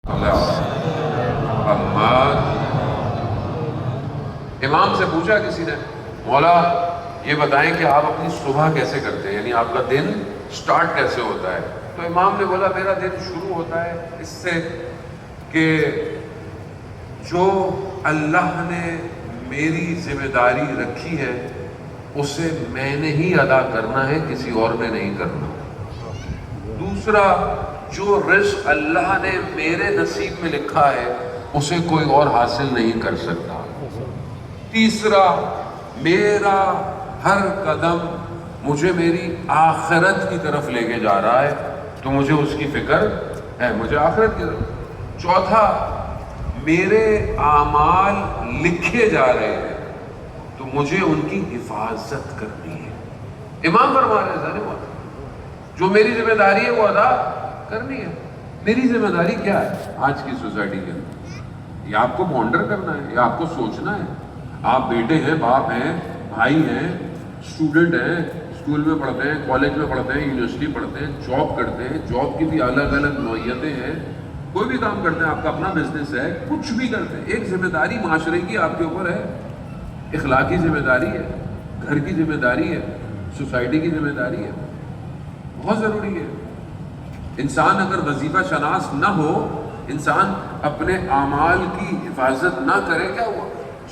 محمد۔ امام سے پوچھا کسی نے، مولا یہ بتائیں کہ آپ اپنی صبح کیسے کرتے ہیں، یعنی آپ کا دن سٹارٹ کیسے ہوتا ہے؟ تو امام نے بولا میرا دن شروع ہوتا ہے اس سے کہ جو اللہ نے میری ذمہ داری رکھی ہے اسے میں نے ہی ادا کرنا ہے، کسی اور نے نہیں کرنا۔ دوسرا، جو رزق اللہ نے میرے نصیب میں لکھا ہے اسے کوئی اور حاصل نہیں کر سکتا۔ تیسرا، میرا ہر قدم مجھے میری آخرت کی طرف لے کے جا رہا ہے تو مجھے اس کی فکر ہے، مجھے آخرت کی طرف۔ چوتھا، میرے اعمال لکھے جا رہے ہیں تو مجھے ان کی حفاظت کرنی ہے۔ امام فرما رہے ہیں جو میری ذمہ داری ہے وہ ادا کرنی ہے۔ میری ذمہ داری کیا ہے آج کی سوسائٹی کے اندر؟ یہ آپ کو پونڈر کرنا ہے، یہ آپ کو سوچنا ہے۔ آپ بیٹے ہیں، باپ ہیں، بھائی ہیں، اسٹوڈنٹ ہیں، اسکول میں پڑھتے ہیں، کالج میں پڑھتے ہیں، یونیورسٹی پڑھتے ہیں، جاب کرتے ہیں، جاب کی بھی الگ الگ نوعیتیں ہیں، کوئی بھی کام کرتے ہیں، آپ کا اپنا بزنس ہے، کچھ بھی کرتے ہیں، ایک ذمہ داری معاشرے کی آپ کے اوپر ہے، اخلاقی ذمہ داری ہے، گھر کی ذمہ داری ہے، سوسائٹی کی ذمہ داری ہے، بہت ضروری ہے۔ انسان اگر وظیفہ شناس نہ ہو، انسان اپنے اعمال کی حفاظت نہ کرے، کیا ہوا؟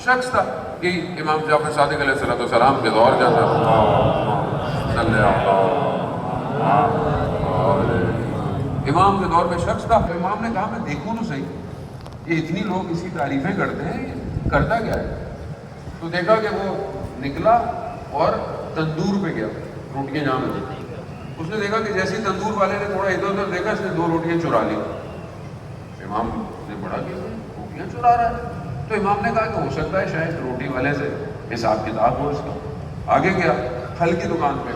شخص تھا کہ امام جعفر صادق علیہ السلام کے دور جاتا تھا، امام کے دور میں شخص تھا، تو امام نے کہا میں دیکھوں تو صحیح یہ اتنی لوگ اسی تعریفیں کرتے ہیں، یہ کرتا کیا ہے؟ تو دیکھا کہ وہ نکلا اور تندور پہ گیا، روٹیاں جہاں میں اس نے دیکھا کہ جیسے تندور والے نے تھوڑا ادھر ادھر دیکھا، اس نے 2 روٹیاں چرا لی۔ امام نے بڑا کہ روٹیاں چرا رہا ہے، تو امام نے کہا کہ ہو سکتا ہے شاید روٹی والے سے حساب کتاب ہو اس کا۔ آگے گیا پھل کی دکان پہ،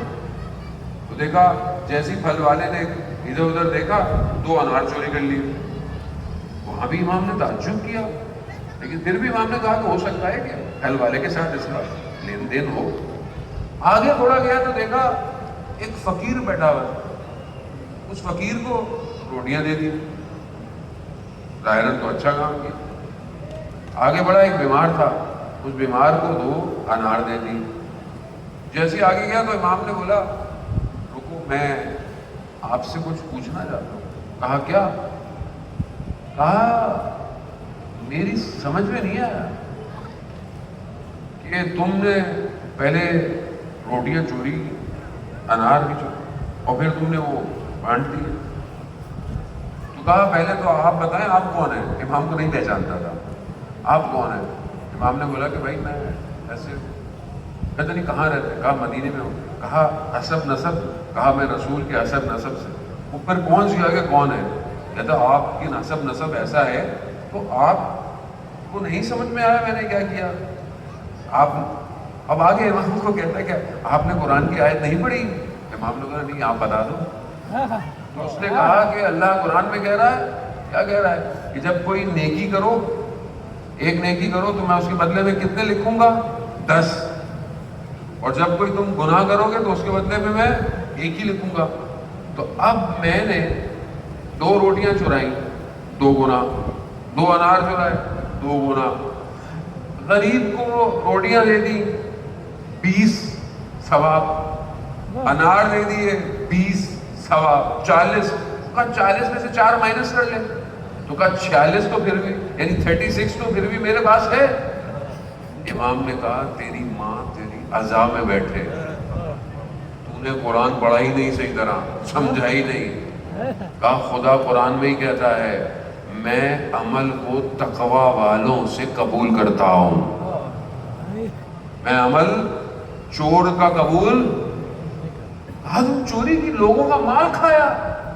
تو دیکھا جیسے پھل والے نے ادھر ادھر دیکھا 2 انار چوری کر لیے۔ وہاں بھی امام نے تعجب کیا، لیکن پھر بھی امام نے کہا کہ ہو سکتا ہے کہ پھل والے کے ساتھ اس کا لین دین ہو۔ آگے تھوڑا گیا تو دیکھا ایک فقیر بیٹھا ہوا، اس فقیر کو روٹیاں دے دی، ظاہراً تو اچھا کام کیا۔ آگے بڑا ایک بیمار تھا، اس بیمار کو 2 انار دے دی۔ جیسے آگے گیا تو امام نے بولا رکو میں آپ سے کچھ پوچھنا چاہتا ہوں۔ کہا کیا؟ کہا میری سمجھ میں نہیں آیا کہ تم نے پہلے روٹیاں چوری، انار بھی چوری، اور پھر تم نے وہ بانٹ دیے۔ تو کہا پہلے تو آپ بتائیں آپ کون ہیں؟ امام کو نہیں پہچانتا تھا، آپ کون ہیں؟ امام نے بولا کہ بھائی میں ایسے، پتہ نہیں کہاں رہتے؟ کہا مدینے میں ہوں۔ کہا حسب نسب؟ کہا میں رسول کے حسب نسب سے۔ اوپر کون سی آگے کون ہے؟ کہتا آپ کی حسب نسب ایسا ہے تو آپ کو نہیں سمجھ میں آیا میں نے کیا کیا؟ آپ اب آگے امام کو کہتا ہے کہ آپ نے قرآن کی آیت نہیں پڑھی؟ امام نے کہا نہیں آپ بتا دو۔ تو اس نے کہا کہ اللہ قرآن میں کہہ رہا ہے، کیا کہہ رہا ہے کہ جب کوئی نیکی کرو، ایک نیکی کرو تو میں اس کے بدلے میں کتنے لکھوں گا؟ 10، اور جب کوئی تم گناہ کرو گے تو اس کے بدلے میں 1 ہی لکھوں گا۔ تو اب میں نے 2 روٹیاں چرائیں، 2 گنا، 2 انار چرائے، 2 گنا، غریب کو روٹیاں دے دی 20 ثواب، انار دے دیے 20 ثواب، 40۔ کہا 40 میں سے 4 مائنس کر لیں، تو کہا 46 تو پھر بھی، یعنی 36 تو پھر بھی میرے پاس ہے۔ امام نے کہا تیری ماں تیری عزا میں بیٹھے، تو نے قرآن پڑھا ہی نہیں صحیح طرح، سمجھا ہی نہیں۔ کہا خدا قرآن میں ہی کہتا ہے میں عمل کو تقوی والوں سے قبول کرتا ہوں، میں عمل چور کا قبول۔ کہا تم چوری کی، لوگوں کا مال کھایا،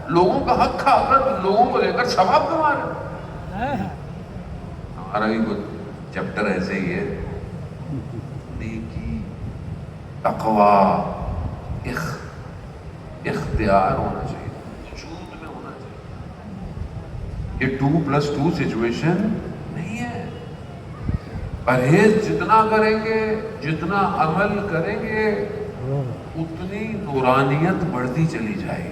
لوگوں کا حق کھا کر لوگوں کو لے کر ثواب کما رہے۔ ہمارا بھی کچھ چیپٹر ایسے ہی ہے، نیکی، تقوی، اختیار ہونا چاہیے، وجود میں ہونا چاہیے۔ یہ 2+2 سچویشن نہیں ہے۔ پرہیز جتنا کریں گے، جتنا عمل کریں گے، اتنی نورانیت بڑھتی چلی جائے گی۔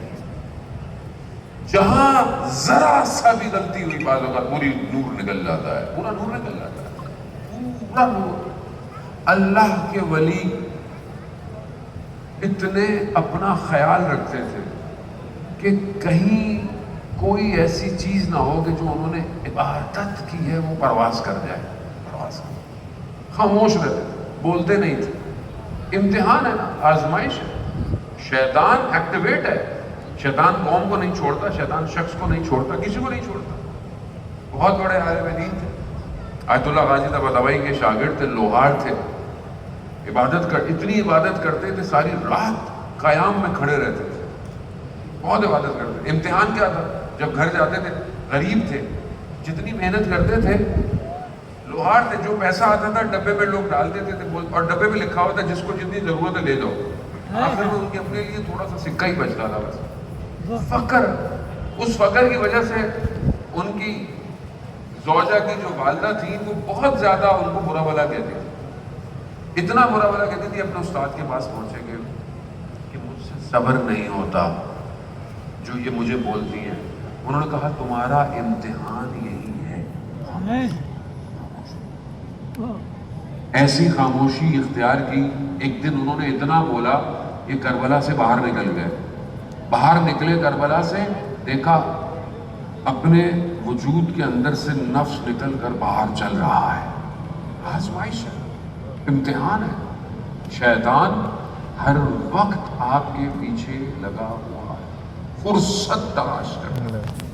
جہاں ذرا سا بھی غلطی ہوئی بعض اوقات پوری نور نکل جاتا ہے، پورا نور نکل جاتا ہے، پورا نور۔ اللہ کے ولی اتنے اپنا خیال رکھتے تھے کہ کہیں کوئی ایسی چیز نہ ہو کہ جو انہوں نے عبادت کی ہے وہ پرواز کر جائے، پرواز کر، خاموش رہتے تھے، بولتے نہیں تھے۔ امتحان ہے نا، آزمائش ہے، شیطان ایکٹیویٹ ہے، شیطان قوم کو نہیں چھوڑتا، شیطان شخص کو نہیں چھوڑتا، کسی کو نہیں چھوڑتا۔ بہت بڑے عالم دین تھے، آیت اللہ غازی طباطبائی کے شاگرد تھے، لوہار تھے، اتنی عبادت کرتے تھے، ساری رات قیام میں کھڑے رہتے تھے، بہت عبادت کرتے تھے۔ امتحان کیا تھا؟ جب گھر جاتے تھے، غریب تھے، جتنی محنت کرتے تھے، لوہار تھے، جو پیسہ آتا تھا ڈبے میں لوگ ڈال دیتے تھے، اور ڈبے میں لکھا ہوتا جس کو جتنی ضرورت ہے لے جاؤ، آخر میں ان کے اپنے لیے تھوڑا سا سکہ ہی بچتا تھا بس۔ فقر، اس فقر کی وجہ سے ان کی زوجہ کی جو والدہ تھی وہ بہت زیادہ ان کو برا بھلا کہتی تھی، اتنا برا بھلا کہتی تھی، اپنے استاد کے پاس پہنچے گے کہ مجھ سے صبر نہیں ہوتا جو یہ مجھے بولتی ہیں۔ انہوں نے کہا تمہارا امتحان یہی ہے۔ ایسی خاموشی اختیار کی۔ ایک دن انہوں نے اتنا بولا کہ کربلا سے باہر نکل گئے، باہر نکلے کربلا سے، دیکھا اپنے وجود کے اندر سے نفس نکل کر باہر چل رہا ہے۔ آزمائش ہے، امتحان ہے، شیطان ہر وقت آپ کے پیچھے لگا ہوا ہے، فرصت تلاش کرتا ہے۔